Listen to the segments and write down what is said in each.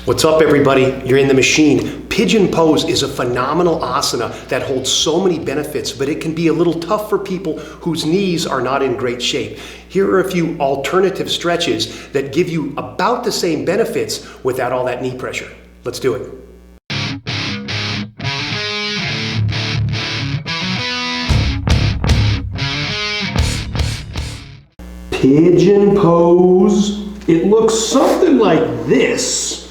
What's up, everybody? You're in the machine. Pigeon Pose is a phenomenal asana that holds so many benefits, but it can be a little tough for people whose knees are not in great shape. Here are a few alternative stretches that give you about the same benefits without all that knee pressure. Let's do it. Pigeon Pose. It looks something like this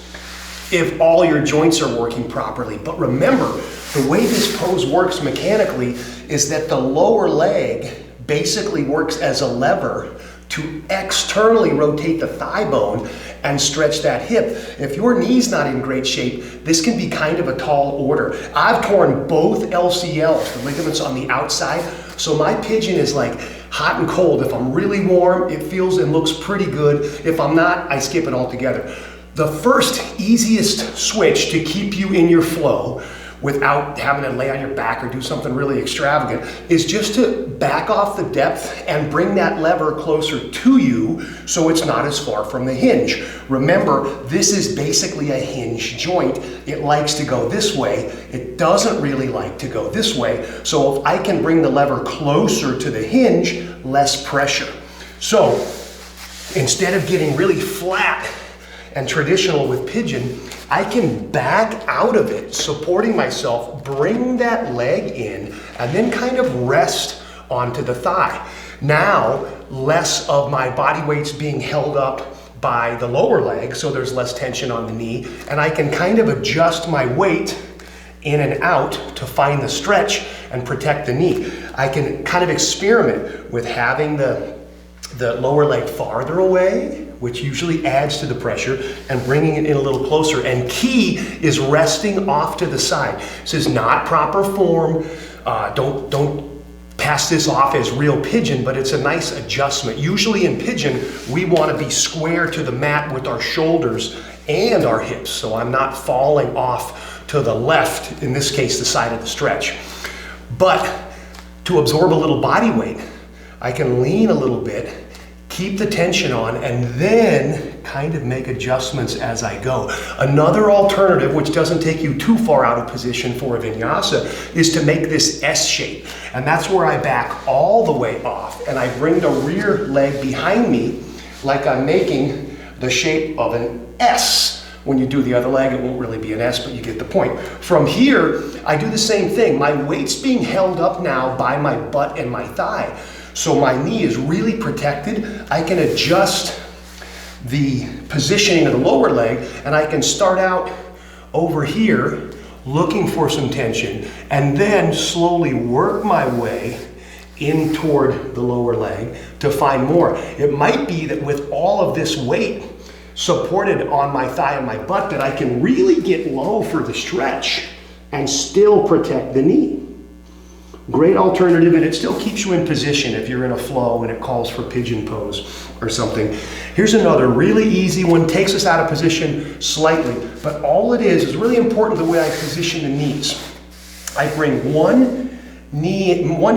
if all your joints are working properly. But remember, the way this pose works mechanically is that the lower leg basically works as a lever to externally rotate the thigh bone and stretch that hip. If your knee's not in great shape, this can be kind of a tall order. I've torn both LCLs, the ligaments on the outside, so my pigeon is like hot and cold. If I'm really warm, it feels and looks pretty good. If I'm not, I skip it altogether. The first easiest switch to keep you in your flow without having to lay on your back or do something really extravagant is just to back off the depth and bring that lever closer to you so it's not as far from the hinge. Remember, this is basically a hinge joint. It likes to go this way. It doesn't really like to go this way. So if I can bring the lever closer to the hinge, less pressure. So instead of getting really flat and traditional with pigeon, I can back out of it, supporting myself, bring that leg in, and then kind of rest onto the thigh. Now, less of my body weight's being held up by the lower leg, so there's less tension on the knee, and I can kind of adjust my weight in and out to find the stretch and protect the knee. I can kind of experiment with having the lower leg farther away, which usually adds to the pressure, and bringing it in a little closer. And key is resting off to the side. This is not proper form. Don't pass this off as real pigeon, but it's a nice adjustment. Usually in pigeon, we want to be square to the mat with our shoulders and our hips, so I'm not falling off to the left, in this case, the side of the stretch. But to absorb a little body weight, I can lean a little bit, keep the tension on, and then kind of make adjustments as I go. Another alternative, which doesn't take you too far out of position for a vinyasa, is to make this S shape. And that's where I back all the way off, and I bring the rear leg behind me like I'm making the shape of an S. When you do the other leg, it won't really be an S, but you get the point. From here, I do the same thing. My weight's being held up now by my butt and my thigh. So my knee is really protected. I can adjust the positioning of the lower leg, and I can start out over here looking for some tension and then slowly work my way in toward the lower leg to find more. It might be that with all of this weight supported on my thigh and my butt that I can really get low for the stretch and still protect the knee. Great alternative, and it still keeps you in position if you're in a flow and it calls for pigeon pose or something. Here's another really easy one, takes us out of position slightly, but all it is really important the way I position the knees. I bring one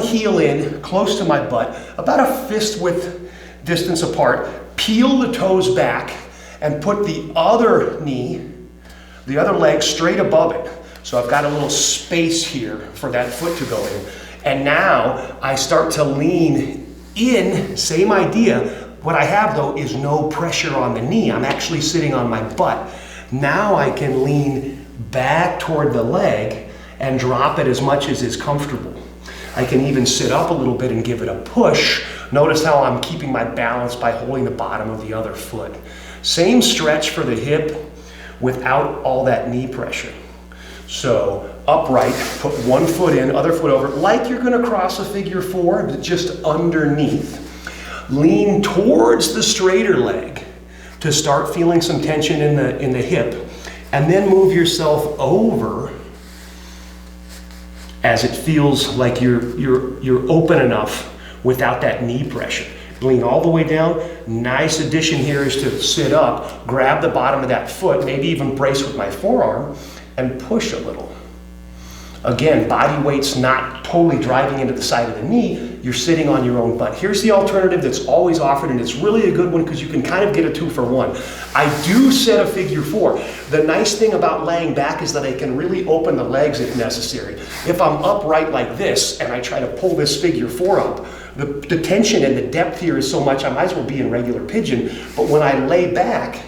heel in close to my butt, about a fist width distance apart, peel the toes back, and put the other knee, the other leg straight above it. So I've got a little space here for that foot to go in. And now I start to lean in, same idea. What I have though is no pressure on the knee. I'm actually sitting on my butt. Now I can lean back toward the leg and drop it as much as is comfortable. I can even sit up a little bit and give it a push. Notice how I'm keeping my balance by holding the bottom of the other foot. Same stretch for the hip without all that knee pressure. So upright, put one foot in, other foot over, like you're gonna cross a figure four, but just underneath. Lean towards the straighter leg to start feeling some tension in the hip, and then move yourself over as it feels like you're open enough without that knee pressure. Lean all the way down. Nice addition here is to sit up, grab the bottom of that foot, maybe even brace with my forearm, and push a little. Again, body weight's not totally driving into the side of the knee, you're sitting on your own butt. Here's the alternative that's always offered, and it's really a good one because you can kind of get a 2-for-1. I do set a figure 4. The nice thing about laying back is that I can really open the legs if necessary. If I'm upright like this and I try to pull this figure 4 up, the tension and the depth here is so much I might as well be in regular pigeon, but when I lay back,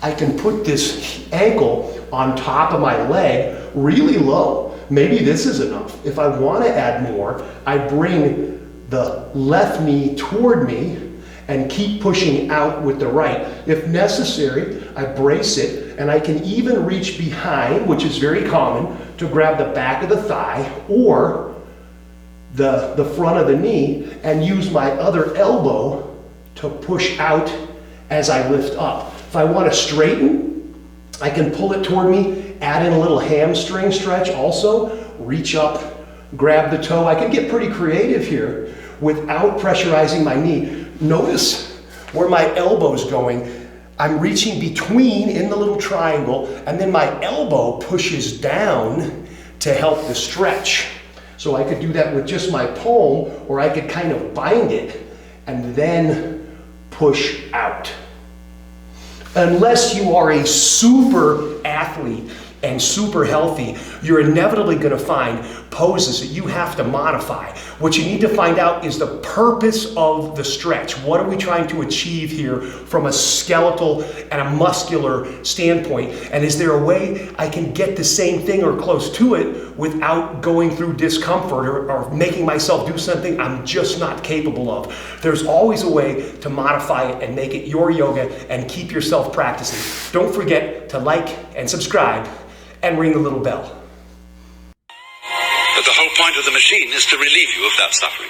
I can put this ankle on top of my leg really low. Maybe this is enough. If I want to add more, I bring the left knee toward me and keep pushing out with the right. If necessary, I brace it, and I can even reach behind, which is very common, to grab the back of the thigh or the front of the knee and use my other elbow to push out as I lift up. If I want to straighten, I can pull it toward me, add in a little hamstring stretch also, reach up, grab the toe. I can get pretty creative here without pressurizing my knee. Notice where my elbow's going. I'm reaching between in the little triangle, and then my elbow pushes down to help the stretch. So I could do that with just my palm, or I could kind of bind it and then push out. Unless you are a super athlete and super healthy, you're inevitably going to find poses that you have to modify. What you need to find out is the purpose of the stretch. What are we trying to achieve here from a skeletal and a muscular standpoint? And is there a way I can get the same thing or close to it without going through discomfort or making myself do something I'm just not capable of? There's always a way to modify it and make it your yoga and keep yourself practicing. Don't forget to like and subscribe and ring the little bell. But the whole point of the machine is to relieve you of that suffering.